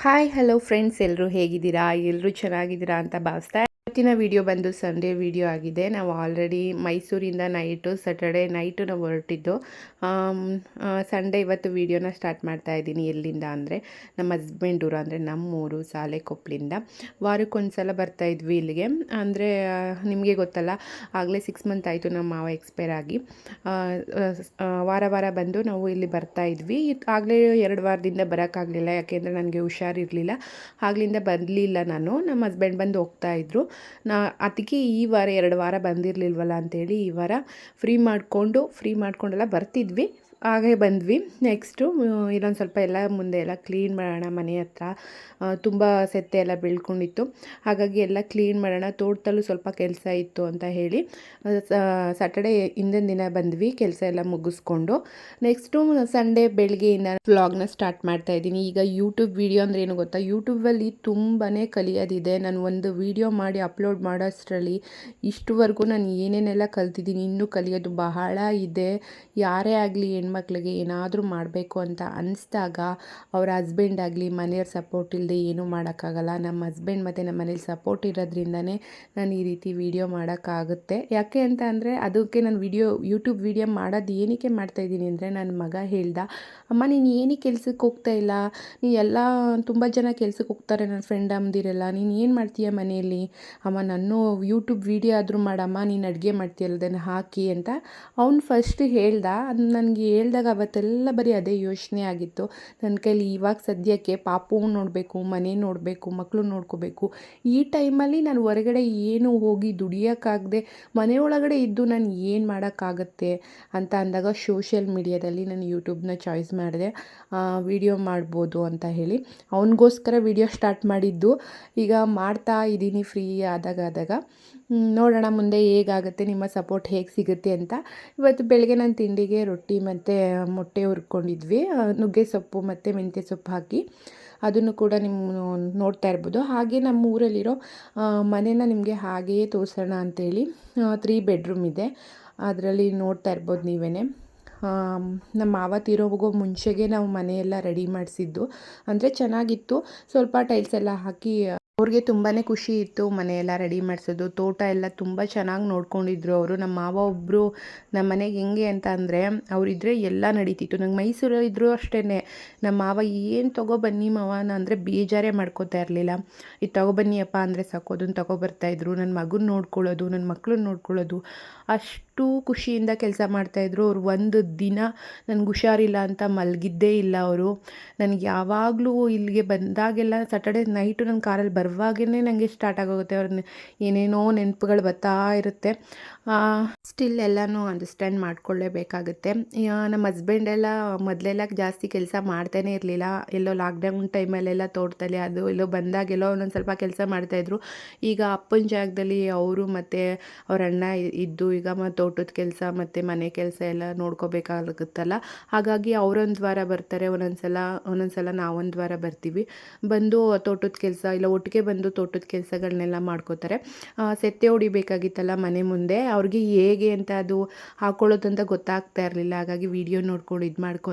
Hi hello friends, ಎಲ್ಲರೂ ಹೇಗಿದ್ದೀರಾ? ಎಲ್ಲರೂ ಚೆನ್ನಾಗಿದ್ದೀರಾ ಅಂತ ಭಾವಿಸ್ತಾ ಇವತ್ತಿನ ವಿಡಿಯೋ ಬಂದು ಸಂಡೇ ವಿಡಿಯೋ ಆಗಿದೆ. ನಾವು ಆಲ್ರೆಡಿ ಮೈಸೂರಿಂದ ಸ್ಯಾಟರ್ಡೆ ನೈಟು ನಾವು ಹೊರಟಿದ್ದು. ಸಂಡೇ ಇವತ್ತು ವಿಡಿಯೋನ ಸ್ಟಾರ್ಟ್ ಮಾಡ್ತಾ ಇದ್ದೀನಿ. ಎಲ್ಲಿಂದ ಅಂದರೆ ನಮ್ಮ ಹಸ್ಬೆಂಡ್ ಊರು, ಅಂದರೆ ನಮ್ಮೂರು ಸಾಲೆಕೊಪ್ಪಲಿಂದ. ವಾರಕ್ಕೊಂದು ಸಲ ಬರ್ತಾಯಿದ್ವಿ ಇಲ್ಲಿಗೆ. ಅಂದರೆ ನಿಮಗೆ ಗೊತ್ತಲ್ಲ, ಆಗಲೇ 6 ಮಂತ್ ಆಯಿತು ನಮ್ಮ ಮಾವ ಎಕ್ಸ್ಪೈರ್ ಆಗಿ. ವಾರ ವಾರ ಬಂದು ನಾವು ಇಲ್ಲಿ ಬರ್ತಾಯಿದ್ವಿ. ಆಗಲೇ 2 ವಾರದಿಂದ ಬರೋಕ್ಕಾಗಲಿಲ್ಲ, ಯಾಕೆಂದರೆ ನನಗೆ ಹುಷಾರಿರಲಿಲ್ಲ. ಆಗ್ಲಿಂದ ಬರಲಿಲ್ಲ ನಾನು. ನಮ್ಮ ಹಸ್ಬೆಂಡ್ ಬಂದು ಹೋಗ್ತಾಯಿದ್ರು. ಅದಕ್ಕೆ ಈ ವಾರ 2 ವಾರ ಬಂದಿರಲಿಲ್ವಲ್ಲ ಅಂಥೇಳಿ ಈ ವಾರ ಫ್ರೀ ಮಾಡ್ಕೊಂಡೆಲ್ಲ ಬರ್ತಿದ್ವಿ. ಹಾಗೆ ಬಂದ್ವಿ. ನೆಕ್ಸ್ಟು ಇಲ್ಲೊಂದು ಸ್ವಲ್ಪ ಎಲ್ಲ ಮುಂದೆ ಎಲ್ಲ ಕ್ಲೀನ್ ಮಾಡೋಣ. ಮನೆ ಹತ್ರ ತುಂಬ ಸೆತ್ತೆ ಎಲ್ಲ ಬೆಳ್ಕೊಂಡಿತ್ತು, ಹಾಗಾಗಿ ಎಲ್ಲ ಕ್ಲೀನ್ ಮಾಡೋಣ. ತೋಟದಲ್ಲೂ ಸ್ವಲ್ಪ ಕೆಲಸ ಇತ್ತು ಅಂತ ಹೇಳಿ ಸ್ಯಾಟರ್ಡೇ ಹಿಂದಿನ ದಿನ ಬಂದ್ವಿ, ಕೆಲಸ ಎಲ್ಲ ಮುಗಿಸ್ಕೊಂಡು. ನೆಕ್ಸ್ಟು ಸಂಡೇ ಬೆಳಗ್ಗೆಯಿಂದ ವ್ಲಾಗ್ನ ಸ್ಟಾರ್ಟ್ ಮಾಡ್ತಾ ಇದ್ದೀನಿ. ಈಗ ಯೂಟ್ಯೂಬ್ ವೀಡಿಯೋ ಅಂದರೆ ಏನು ಗೊತ್ತಾ, ಯೂಟ್ಯೂಬಲ್ಲಿ ತುಂಬಾ ಕಲಿಯೋದಿದೆ. ನಾನು ಒಂದು ವೀಡಿಯೋ ಮಾಡಿ ಅಪ್ಲೋಡ್ ಮಾಡೋಷ್ಟರಲ್ಲಿ ಇಷ್ಟುವರೆಗೂ ನಾನು ಏನೇನೆಲ್ಲ ಕಲ್ತಿದ್ದೀನಿ, ಇನ್ನೂ ಕಲಿಯೋದು ಬಹಳ ಇದೆ. ಯಾರೇ ಆಗಲಿ ಹೆಣ್ಮಕ್ಳಿಗೆ ಏನಾದರೂ ಮಾಡಬೇಕು ಅಂತ ಅನಿಸ್ದಾಗ ಅವ್ರ ಹಸ್ಬೆಂಡ್ ಆಗಲಿ ಮನೆಯವ್ರ ಸಪೋರ್ಟ್ ಇಲ್ಲದೆ ಏನೂ ಮಾಡೋಕ್ಕಾಗಲ್ಲ. ನಮ್ಮ ಹಸ್ಬೆಂಡ್ ಮತ್ತು ನಮ್ಮ ಮನೇಲಿ ಸಪೋರ್ಟ್ ಇರೋದ್ರಿಂದನೇ ನಾನು ಈ ರೀತಿ ವೀಡಿಯೋ ಮಾಡೋಕ್ಕಾಗುತ್ತೆ. ಯಾಕೆ ಅಂತ ಅಂದರೆ ಅದಕ್ಕೆ ನಾನು ಯೂಟ್ಯೂಬ್ ವೀಡಿಯೋ ಮಾಡೋದು ಏನಕ್ಕೆ ಮಾಡ್ತಾಯಿದ್ದೀನಿ ಅಂದರೆ, ನನ್ನ ಮಗ ಹೇಳ್ದ, ಅಮ್ಮ ನೀನು ಏನಕ್ಕೆ ಕೆಲ್ಸಕ್ಕೆ ಹೋಗ್ತಾ ಇಲ್ಲ, ಎಲ್ಲ ತುಂಬ ಜನ ಕೆಲ್ಸಕ್ಕೆ ಹೋಗ್ತಾರೆ, ನನ್ನ ಫ್ರೆಂಡ್ ಅಮ್ಮದಿರೆಲ್ಲ, ನೀನು ಏನು ಮಾಡ್ತೀಯ ಮನೆಯಲ್ಲಿ, ಅಮ್ಮ ನಾನು ಯೂಟ್ಯೂಬ್ ವೀಡಿಯೋ ಆದರೂ ಮಾಡಮ್ಮ, ನೀನು ಅಡುಗೆ ಮಾಡ್ತೀಯಲ್ಲ ಅದನ್ನು ಹಾಕಿ ಅಂತ ಅವ್ನು ಫಸ್ಟ್ ಹೇಳ್ದ. ಅದು ನನಗೆ ಹೇಳ್ದಾಗ ಅವತ್ತೆಲ್ಲ ಬರೀ ಅದೇ ಯೋಚನೆ ಆಗಿತ್ತು ನನ್ನ ಕೈಲಿ. ಇವಾಗ ಸದ್ಯಕ್ಕೆ ಪಾಪು ನೋಡಬೇಕು, ಮನೆ ನೋಡಬೇಕು, ಮಕ್ಕಳು ನೋಡ್ಕೋಬೇಕು. ಈ ಟೈಮಲ್ಲಿ ನಾನು ಹೊರಗಡೆ ಏನು ಹೋಗಿ ದುಡಿಯೋಕ್ಕಾಗದೆ ಮನೆಯೊಳಗಡೆ ಇದ್ದು ನಾನು ಏನು ಮಾಡೋಕ್ಕಾಗತ್ತೆ ಅಂತ ಅಂದಾಗ ಸೋಷಿಯಲ್ ಮೀಡಿಯಾದಲ್ಲಿ ನಾನು ಯೂಟ್ಯೂಬ್ನ ಚಾಯ್ಸ್ ಮಾಡಿದೆ. ವೀಡಿಯೋ ಮಾಡ್ಬೋದು ಅಂತ ಹೇಳಿ ಅವನಿಗೋಸ್ಕರ ವೀಡಿಯೋ ಸ್ಟಾರ್ಟ್ ಮಾಡಿದ್ದು. ಈಗ ಮಾಡ್ತಾ ಇದ್ದೀನಿ ಫ್ರೀ ಆದಾಗ. ನೋಡೋಣ ಮುಂದೆ ಹೇಗಾಗುತ್ತೆ, ನಿಮ್ಮ ಸಪೋರ್ಟ್ ಹೇಗೆ ಸಿಗುತ್ತೆ ಅಂತ. ಇವತ್ತು ಬೆಳಗ್ಗೆ ನಾನು ತಿಂಡಿಗೆ ರೊಟ್ಟಿ ಮತ್ತು ಮೊಟ್ಟೆ ಹುರ್ಕೊಂಡಿದ್ವಿ, ನುಗ್ಗೆ ಸೊಪ್ಪು ಮತ್ತು ಮೆಂತ್ಯ ಸೊಪ್ಪು ಹಾಕಿ. ಅದನ್ನು ಕೂಡ ನೀವು ನೋಡ್ತಾ ಇರ್ಬೋದು. ಹಾಗೆ ನಮ್ಮ ಊರಲ್ಲಿರೋ ಮನೇನ ನಿಮಗೆ ಹಾಗೆಯೇ ತೋರಿಸೋಣ ಅಂಥೇಳಿ 3 ಬೆಡ್ರೂಮ್ ಇದೆ, ಅದರಲ್ಲಿ ನೋಡ್ತಾ ಇರ್ಬೋದು ನೀವೇ. ನಮ್ಮ ಮಾವ ತೀರೋಗೋ ಮುಂಚೆಗೆ ನಾವು ಮನೆಯೆಲ್ಲ ರೆಡಿ ಮಾಡಿಸಿದ್ದು, ಅಂದರೆ ಚೆನ್ನಾಗಿತ್ತು. ಸ್ವಲ್ಪ ಟೈಲ್ಸ್ ಎಲ್ಲ ಹಾಕಿ ಅವ್ರಿಗೆ ತುಂಬಾ ಖುಷಿ ಇತ್ತು ಮನೆಯೆಲ್ಲ ರೆಡಿ ಮಾಡಿಸೋದು. ತೋಟ ಎಲ್ಲ ತುಂಬ ಚೆನ್ನಾಗಿ ನೋಡ್ಕೊಂಡಿದ್ರು ಅವರು. ನಮ್ಮ ಮಾವ ಒಬ್ಬರು ನಮ್ಮ ಮನೆಗೆ ಹೆಂಗೆ ಅಂತ ಅಂದರೆ, ಅವರಿದ್ದರೆ ಎಲ್ಲ ನಡೀತಿತ್ತು. ನಂಗೆ ಮೈಸೂರಲ್ಲಿ ಇದ್ದರೂ ಅಷ್ಟೇ ನಮ್ಮ ಮಾವ ಏನು ತೊಗೊಬನ್ನಿ ಮಾವನ ಅಂದರೆ ಬೇಜಾರೇ ಮಾಡ್ಕೋತಾ ಇರಲಿಲ್ಲ. ಇದು ತೊಗೊಬನ್ನಿಯಪ್ಪ ಅಂದರೆ ಸಾಕು ಅದನ್ನು ತೊಗೊಬರ್ತಾಯಿದ್ರು. ನನ್ನ ಮಗನ ನೋಡ್ಕೊಳ್ಳೋದು, ನನ್ನ ಮಕ್ಕಳನ್ನ ನೋಡ್ಕೊಳ್ಳೋದು, ಅಷ್ಟು ಖುಷಿಯಿಂದ ಕೆಲಸ ಮಾಡ್ತಾಯಿದ್ರು. ಅವ್ರು ಒಂದು ದಿನ ನನಗೆ ಹುಷಾರಿಲ್ಲ ಅಂತ ಮಲಗಿದ್ದೇ ಇಲ್ಲ ಅವರು. ನನಗೆ ಯಾವಾಗಲೂ ಇಲ್ಲಿಗೆ ಬಂದಾಗೆಲ್ಲ ಸ್ಯಾಟರ್ಡೇ ನೈಟು ನನ್ನ ಕಾರಲ್ಲಿ ಬರುವಾಗೇ ನನಗೆ ಸ್ಟಾರ್ಟ್ ಆಗೋಗುತ್ತೆ. ಅವ್ರನ್ನ ಏನೇನೋ ನೆನಪುಗಳು ಬರ್ತಾ ಇರುತ್ತೆ. ಸ್ಟಿಲ್ ಎಲ್ಲನೂ ಅಂಡರ್ಸ್ಟ್ಯಾಂಡ್ ಮಾಡ್ಕೊಳ್ಳೇಬೇಕಾಗುತ್ತೆ. ನಮ್ಮ ಹಸ್ಬೆಂಡೆಲ್ಲ ಮೊದಲೆಲ್ಲ ಜಾಸ್ತಿ ಕೆಲಸ ಮಾಡ್ತಾನೇ ಇರಲಿಲ್ಲ. ಎಲ್ಲೋ ಲಾಕ್ಡೌನ್ ಟೈಮಲ್ಲೆಲ್ಲ ತೋಟದಲ್ಲಿ ಅದು ಎಲ್ಲೋ ಬಂದಾಗೆಲ್ಲೋ ಒಂದೊಂದು ಸ್ವಲ್ಪ ಕೆಲಸ ಮಾಡ್ತಾಯಿದ್ರು. ಈಗ ಅಪ್ಪನ ಜಾಗದಲ್ಲಿ ಅವರು ಮತ್ತು ಅವ್ರ ಅಣ್ಣ ಇದ್ದು ಈಗ ತೋಟದ ಕೆಲಸ ಮತ್ತು ಮನೆ ಕೆಲಸ ಎಲ್ಲ ನೋಡ್ಕೋಬೇಕಾಗುತ್ತಲ್ಲ. ಹಾಗಾಗಿ ಅವರೊಂದು ವಾರ ಬರ್ತಾರೆ, ಒಂದೊಂದು ಸಲ ನಾವೊಂದು ವಾರ ಬರ್ತೀವಿ. ಬಂದು ತೋಟದ ಕೆಲಸ ಇಲ್ಲ ಒಟ್ಟಿಗೆ ಬಂದು ತೋಟದ ಕೆಲಸಗಳನ್ನೆಲ್ಲ ಮಾಡ್ಕೋತಾರೆ. ಸೆತ್ತೆ ಹೊಡಿಬೇಕಾಗಿತ್ತಲ್ಲ ಮನೆ ಮುಂದೆ, ಅವ್ರಿಗೆ ಹೇಗೆ ಅಂತ ಅದು ಹಾಕೊಳ್ಳೋದಂತ ಗೊತ್ತಾಗ್ತಾ ಇರಲಿಲ್ಲ. ಹಾಗಾಗಿ ವಿಡಿಯೋ ನೋಡ್ಕೊಂಡು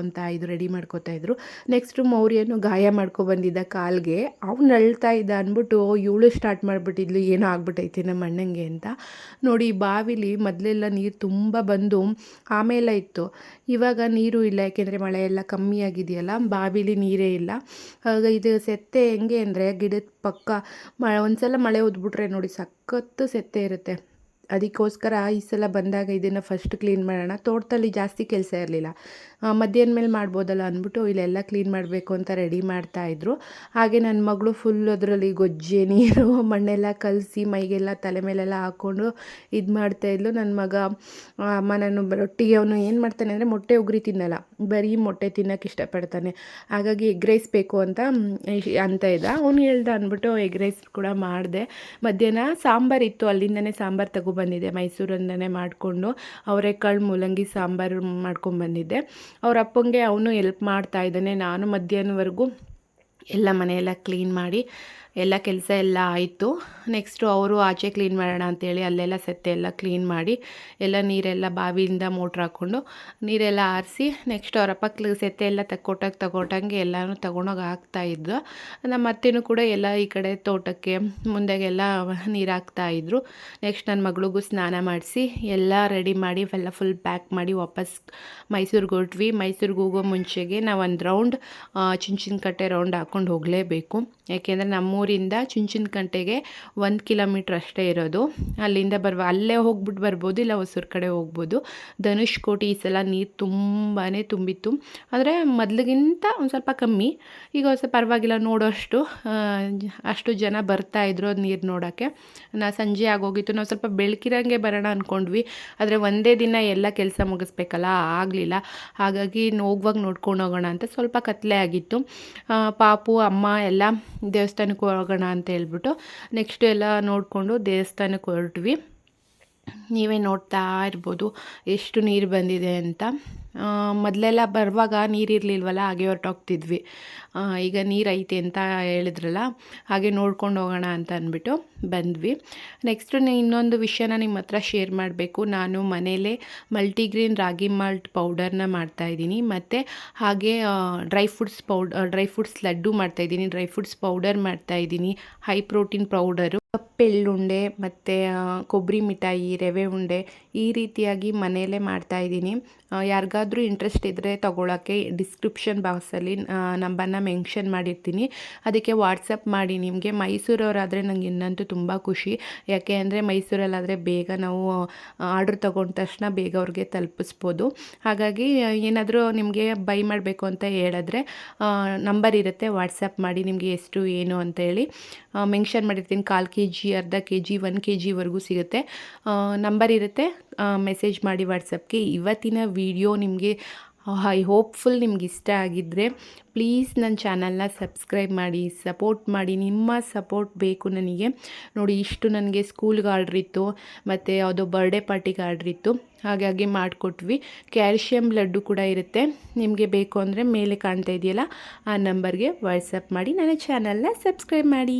ರೆಡಿ ಮಾಡ್ಕೊತಾ ಇದ್ರು. ನೆಕ್ಸ್ಟು ಮೌರ್ಯನು ಗಾಯ ಮಾಡ್ಕೊಬಂದಿದ್ದ ಕಾಲಿಗೆ, ಅವ್ನು ಅಳ್ತಾ ಇದ್ದ ಅಂದ್ಬಿಟ್ಟು ಇವಳು ಸ್ಟಾರ್ಟ್ ಮಾಡಿಬಿಟ್ಟಿದ್ಲು ಏನೋ ಆಗ್ಬಿಟ್ಟೈತೆ ನಮ್ಮ ಅಣ್ಣಂಗೆ ಅಂತ. ನೋಡಿ, ಬಾವಿಲಿ ಮೊದಲೆಲ್ಲ ನೀರು ತುಂಬ ಬಂದು ಆಮೇಲೆ ಇತ್ತು, ಇವಾಗ ನೀರು ಇಲ್ಲ, ಯಾಕೆಂದರೆ ಮಳೆ ಎಲ್ಲ ಕಮ್ಮಿ ಆಗಿದೆಯಲ್ಲ, ಬಾವಿಲಿ ನೀರೇ ಇಲ್ಲ. ಆಗ ಇದು ಸೆತ್ತೆ ಹೆಂಗೆ ಅಂದರೆ ಗಿಡದ ಪಕ್ಕ ಒಂದ್ಸಲ ಮಳೆ ಹೊದ್ಬಿಟ್ರೆ ನೋಡಿ ಸಖತ್ತು ಸೆತ್ತೆ ಇರುತ್ತೆ. ಅದಕ್ಕೋಸ್ಕರ ಈ ಸಲ ಬಂದಾಗ ಇದನ್ನು ಫಸ್ಟ್ ಕ್ಲೀನ್ ಮಾಡೋಣ. ತೋಟದಲ್ಲಿ ಜಾಸ್ತಿ ಕೆಲಸ ಇರಲಿಲ್ಲ, ಮಧ್ಯಾಹ್ನ ಮೇಲೆ ಮಾಡ್ಬೋದಲ್ಲ ಅಂದ್ಬಿಟ್ಟು ಇಲ್ಲೆಲ್ಲ ಕ್ಲೀನ್ ಮಾಡಬೇಕು ಅಂತ ರೆಡಿ ಮಾಡ್ತಾಯಿದ್ರು. ಹಾಗೆ ನನ್ನ ಮಗಳು ಫುಲ್ ಅದರಲ್ಲಿ ಗೊಜ್ಜೆ ನೀರು ಮಣ್ಣೆಲ್ಲ ಕಲಸಿ ಮೈಗೆಲ್ಲ ತಲೆ ಮೇಲೆಲ್ಲ ಹಾಕ್ಕೊಂಡು ಇದು ಮಾಡ್ತಾಯಿದ್ಲು. ನನ್ನ ಮಗ, ಅಮ್ಮ ನಾನು ರೊಟ್ಟಿಗೆ, ಅವನು ಏನು ಮಾಡ್ತಾನೆ ಅಂದರೆ ಮೊಟ್ಟೆ ಉಗುರಿ ತಿನ್ನಲ್ಲ, ಬರೀ ಮೊಟ್ಟೆ ತಿನ್ನೋಕ್ಕೆ ಇಷ್ಟಪಡ್ತಾನೆ. ಹಾಗಾಗಿ ಎಗ್ ರೈಸ್ ಬೇಕು ಅಂತ ಇದ್ದ. ಅವನು ಹೇಳ್ದ ಅಂದ್ಬಿಟ್ಟು ಎಗ್ ರೈಸ್ ಕೂಡ ಮಾಡಿದೆ. ಮಧ್ಯಾಹ್ನ ಸಾಂಬಾರಿತ್ತು, ಅಲ್ಲಿಂದನೇ ಸಾಂಬಾರು ತಗೊಬಂದಿದ್ದೆ, ಮೈಸೂರಿಂದನೇ ಮಾಡಿಕೊಂಡು ಅವರೆಕಾಳು ಮೂಲಂಗಿ ಸಾಂಬಾರು ಮಾಡ್ಕೊಂಬಂದಿದ್ದೆ. ಅವ್ರ ಅಪ್ಪಂಗೆ ಅವನು ಎಲ್ಪ್ ಮಾಡ್ತಾ ಇದ್ದಾನೆ. ನಾನು ಮಧ್ಯಾಹ್ನವರೆಗೂ ಎಲ್ಲ ಮನೆಯೆಲ್ಲ ಕ್ಲೀನ್ ಮಾಡಿ ಎಲ್ಲ ಕೆಲಸ ಎಲ್ಲ ಆಯಿತು. ನೆಕ್ಸ್ಟು ಅವರು ಆಚೆ ಕ್ಲೀನ್ ಮಾಡೋಣ ಅಂತೇಳಿ ಅಲ್ಲೆಲ್ಲ ಸೆತ್ತೆ ಎಲ್ಲ ಕ್ಲೀನ್ ಮಾಡಿ ಎಲ್ಲ ನೀರೆಲ್ಲ ಬಾವಿಯಿಂದ ಮೋಟ್ರ್ ಹಾಕ್ಕೊಂಡು ನೀರೆಲ್ಲ ಆರಿಸಿ ನೆಕ್ಸ್ಟ್ ಅವರಪ್ಪ ಸೆತ್ತೆ ಎಲ್ಲ ತಗೊಟ್ಟಂಗೆ ಎಲ್ಲನೂ ತೊಗೊಂಡೋಗಿ ಹಾಕ್ತಾಯಿದ್ರು. ನಮ್ಮ ಅತ್ತೆನೂ ಕೂಡ ಎಲ್ಲ ಈ ಕಡೆ ತೋಟಕ್ಕೆ ಮುಂದೆಗೆಲ್ಲ ನೀರು ಹಾಕ್ತಾಯಿದ್ರು. ನೆಕ್ಸ್ಟ್ ನನ್ನ ಮಗಳಿಗೂ ಸ್ನಾನ ಮಾಡಿಸಿ ಎಲ್ಲ ರೆಡಿ ಮಾಡಿ ಎಲ್ಲ ಫುಲ್ ಪ್ಯಾಕ್ ಮಾಡಿ ವಾಪಸ್ ಮೈಸೂರಿಗೆ ಹೊರಟ್ವಿ. ಮೈಸೂರಿಗೆ ಹೋಗೋ ಮುಂಚೆಗೆ ನಾವು ಒಂದು ರೌಂಡ್ ಚುಂಚನಕಟ್ಟೆ ರೌಂಡ್ ಹಾಕ್ಕೊಂಡು ಹೋಗಲೇಬೇಕು. ಯಾಕೆಂದರೆ ನಮ್ಮೂರಿಂದ ಚುಂಚನಕಟ್ಟೆಗೆ 1 ಕಿಲೋಮೀಟ್ರ್ ಅಷ್ಟೇ ಇರೋದು. ಅಲ್ಲಿಂದ ಅಲ್ಲೇ ಹೋಗ್ಬಿಟ್ಟು ಬರ್ಬೋದು, ಇಲ್ಲ ಹೊಸೂರು ಕಡೆ ಹೋಗ್ಬೋದು. ಧನುಷ್ಕೋಟಿ ಈ ಸಲ ನೀರು ತುಂಬಾ ತುಂಬಿತ್ತು. ಆದರೆ ಮೊದಲಿಗಿಂತ ಒಂದು ಸ್ವಲ್ಪ ಕಮ್ಮಿ, ಈಗ ಸ್ವಲ್ಪ ಪರವಾಗಿಲ್ಲ ನೋಡೋಷ್ಟು ಅಷ್ಟು ಜನ ಬರ್ತಾಯಿದ್ರು ಅದು ನೀರು ನೋಡೋಕ್ಕೆ. ಸಂಜೆ ಆಗೋಗಿತ್ತು, ನಾವು ಸ್ವಲ್ಪ ಬೆಳಕಿರಂಗೆ ಬರೋಣ ಅಂದ್ಕೊಂಡ್ವಿ. ಆದರೆ ಒಂದೇ ದಿನ ಎಲ್ಲ ಕೆಲಸ ಮುಗಿಸ್ಬೇಕಲ್ಲ, ಆಗಲಿಲ್ಲ. ಹಾಗಾಗಿ ಹೋಗುವಾಗ ನೋಡ್ಕೊಂಡು ಹೋಗೋಣ ಅಂತ ಸ್ವಲ್ಪ ಕತ್ತಲೆ ಆಗಿತ್ತು. ಪಾಪು ಅಮ್ಮ ಎಲ್ಲ ದೇವಸ್ಥಾನಕ್ಕೆ ಹೋಗೋಣ ಅಂತ ಹೇಳ್ಬಿಟ್ಟು ನೆಕ್ಸ್ಟ್ ಎಲ್ಲ ನೋಡಿಕೊಂಡು ದೇವಸ್ಥಾನಕ್ಕೆ ಹೊರಟ್ವಿ. ನೀವೇ ನೋಡ್ತಾ ಇರ್ಬೋದು ಎಷ್ಟು ನೀರು ಬಂದಿದೆ ಅಂತ. ಮೊದಲೆಲ್ಲ ಬರುವಾಗ ನೀರಿರಲಿಲ್ವಲ್ಲ, ಹಾಗೆ ಹೊರಟೋಗ್ತಿದ್ವಿ. ಈಗ ನೀರು ಐತೆ ಅಂತ ಹೇಳಿದ್ರಲ್ಲ, ಹಾಗೆ ನೋಡ್ಕೊಂಡು ಹೋಗೋಣ ಅಂತ ಅಂದ್ಬಿಟ್ಟು ಬಂದ್ವಿ. ನೆಕ್ಸ್ಟ್ ಇನ್ನೊಂದು ವಿಷಯನ ನಿಮ್ಮ ಹತ್ರ ಶೇರ್ ಮಾಡಬೇಕು. ನಾನು ಮನೇಲೇ ಮಲ್ಟಿಗ್ರೇನ್ ರಾಗಿ ಮಾಲ್ಟ್ ಪೌಡರ್ನ ಮಾಡ್ತಾಯಿದ್ದೀನಿ, ಮತ್ತು ಹಾಗೆ ಡ್ರೈ ಫ್ರೂಟ್ಸ್ ಲಡ್ಡು ಮಾಡ್ತಾಯಿದ್ದೀನಿ, ಡ್ರೈ ಫ್ರೂಟ್ಸ್ ಪೌಡರ್ ಮಾಡ್ತಾಯಿದ್ದೀನಿ, ಹೈ ಪ್ರೋಟೀನ್ ಪೌಡರು, ಎಳ್ಳುಂಡೆ ಮತ್ತು ಕೊಬ್ಬರಿ ಮಿಠಾಯಿ, ರವೆ ಉಂಡೆ ಈ ರೀತಿಯಾಗಿ ಮನೆಯಲ್ಲೇ ಮಾಡ್ತಾಯಿದ್ದೀನಿ. ಯಾರಿಗಾದ್ರೂ ಇಂಟ್ರೆಸ್ಟ್ ಇದ್ದರೆ ತೊಗೊಳಕ್ಕೆ ಡಿಸ್ಕ್ರಿಪ್ಷನ್ ಬಾಕ್ಸಲ್ಲಿ ನಂಬರ್ನ ಮೆನ್ಷನ್ ಮಾಡಿರ್ತೀನಿ, ಅದಕ್ಕೆ ವಾಟ್ಸಪ್ ಮಾಡಿ. ನಿಮಗೆ ಮೈಸೂರವರಾದರೆ ನನಗೆ ಇನ್ನಂತೂ ತುಂಬ ಖುಷಿ. ಯಾಕೆ ಅಂದರೆ ಮೈಸೂರಲ್ಲಾದರೆ ಬೇಗ ನಾವು ಆರ್ಡ್ರ್ ತೊಗೊಂಡ ತಕ್ಷಣ ಬೇಗ ಅವ್ರಿಗೆ ತಲುಪಿಸ್ಬೋದು. ಹಾಗಾಗಿ ಏನಾದರೂ ನಿಮಗೆ ಬೈ ಮಾಡಬೇಕು ಅಂತ ಹೇಳಿದ್ರೆ ನಂಬರ್ ಇರುತ್ತೆ, ವಾಟ್ಸಪ್ ಮಾಡಿ. ನಿಮಗೆ ಎಷ್ಟು ಏನು ಅಂತೇಳಿ ಮೆನ್ಷನ್ ಮಾಡಿರ್ತೀನಿ. 1/4 kg, ಅರ್ಧ kg, 1 kgವರೆಗೂ ಸಿಗುತ್ತೆ. ನಂಬರ್ ಇರುತ್ತೆ, ಮೆಸೇಜ್ ಮಾಡಿ ವಾಟ್ಸಪ್ಗೆ. ಇವತ್ತಿನ ವಿಡಿಯೋ ನಿಮಗೆ ಹೋಪ್ಫುಲ್ ನಿಮ್ಗೆ ಇಷ್ಟ ಆಗಿದ್ದರೆ ಪ್ಲೀಸ್ ನನ್ನ ಚಾನಲ್ನ ಸಬ್ಸ್ಕ್ರೈಬ್ ಮಾಡಿ, ಸಪೋರ್ಟ್ ಮಾಡಿ. ನಿಮ್ಮ ಸಪೋರ್ಟ್ ಬೇಕು ನನಗೆ. ನೋಡಿ, ಇಷ್ಟು ನನಗೆ ಸ್ಕೂಲ್ಗೆ ಆರ್ಡ್ರ್ ಇತ್ತು, ಮತ್ತು ಯಾವುದೋ ಬರ್ಡೇ ಪಾರ್ಟಿಗೆ ಆರ್ಡ್ರ್ ಇತ್ತು, ಹಾಗಾಗಿ ಮಾಡಿಕೊಟ್ವಿ. ಕ್ಯಾಲ್ಶಿಯಂ ಲಡ್ಡು ಕೂಡ ಇರುತ್ತೆ. ನಿಮಗೆ ಬೇಕು ಅಂದರೆ ಮೇಲೆ ಕಾಣ್ತಾ ಇದೆಯಲ್ಲ ಆ ನಂಬರ್ಗೆ ವಾಟ್ಸಪ್ ಮಾಡಿ, ನನ್ನ ಚಾನಲ್ನ ಸಬ್ಸ್ಕ್ರೈಬ್ ಮಾಡಿ.